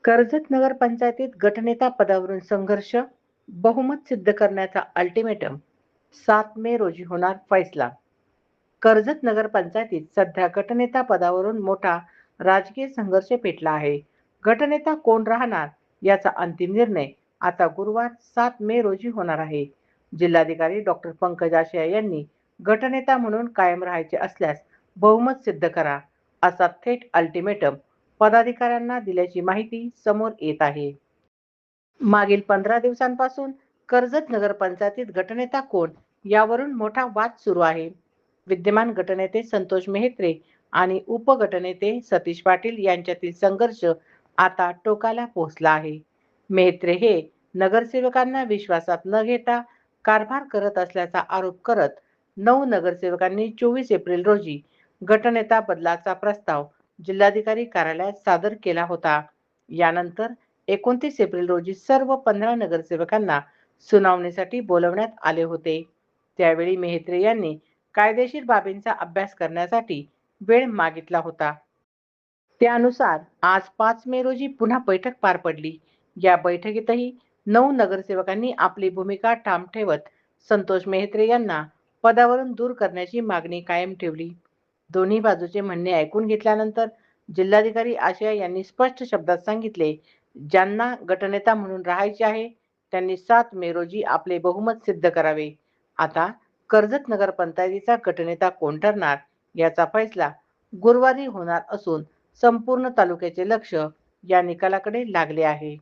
कर्जत नगर पंचायतीत गटनेता पदावरून संघर्ष, बहुमत सिद्ध करण्याचा अल्टिमेटम, 7 मे रोजी होणार फैसला. कर्जत नगर पंचायतीत सध्या गटनेता पदावरून मोठा राजकीय संघर्ष पेटला आहे. गटनेता कोण राहणार याचा अंतिम निर्णय आता गुरुवार 7 मे रोजी होणार आहे. जिल्हाधिकारी डॉक्टर पंकज आशिया यांनी गटनेता म्हणून कायम राहायचे असल्यास बहुमत सिद्ध करा, असा थेट अल्टिमेटम पदाधिकाऱ्यांना दिल्याची माहिती समोर येत आहे. मागील 15 दिवसांपासून कर्जत नगर पंचायतीत गटनेता कोण यावरून मोठा वाद सुरू आहे. विद्यमान गटनेते संतोष मेहत्रे आणि उपगटनेते सतीश पाटील यांच्यातील संघर्ष आता टोकाला पोहोचला आहे. मेहत्रे हे नगरसेवकांना विश्वासात न घेता कारभार करत असल्याचा आरोप करत 9 नगरसेवकांनी 24 एप्रिल रोजी गटनेता बदलाचा प्रस्ताव जिल्हाधिकारी कार्यालयात सादर केला होता. यानंतर 29 एप्रिल रोजी सर्व 15 नगरसेवकांना सुनावणीसाठी बोलवण्यात आले होते. त्यावेळी मेहत्रे यांनी कायदेशीर बाबींचा अभ्यास करण्यासाठी वेळ मागितला होता. त्यानुसार आज 5 मे रोजी पुन्हा बैठक पार पडली. या बैठकीतही 9 नगरसेवकांनी आपली भूमिका ठाम ठेवत संतोष मेहत्रे यांना पदावरून दूर करण्याची मागणी कायम ठेवली. दोन्ही बाजूचे म्हणणे ऐकून घेतल्यानंतर जिल्हाधिकारी आशिया यांनी स्पष्ट शब्दात सांगितले, ज्यांना गटनेता म्हणून राहायचे आहे त्यांनी 7 मे रोजी आपले बहुमत सिद्ध करावे. आता कर्जत नगर पंचायतीचा गटनेता कोण ठरणार याचा फैसला गुरुवारी होणार असून संपूर्ण तालुक्याचे लक्ष या निकालाकडे लागले आहे.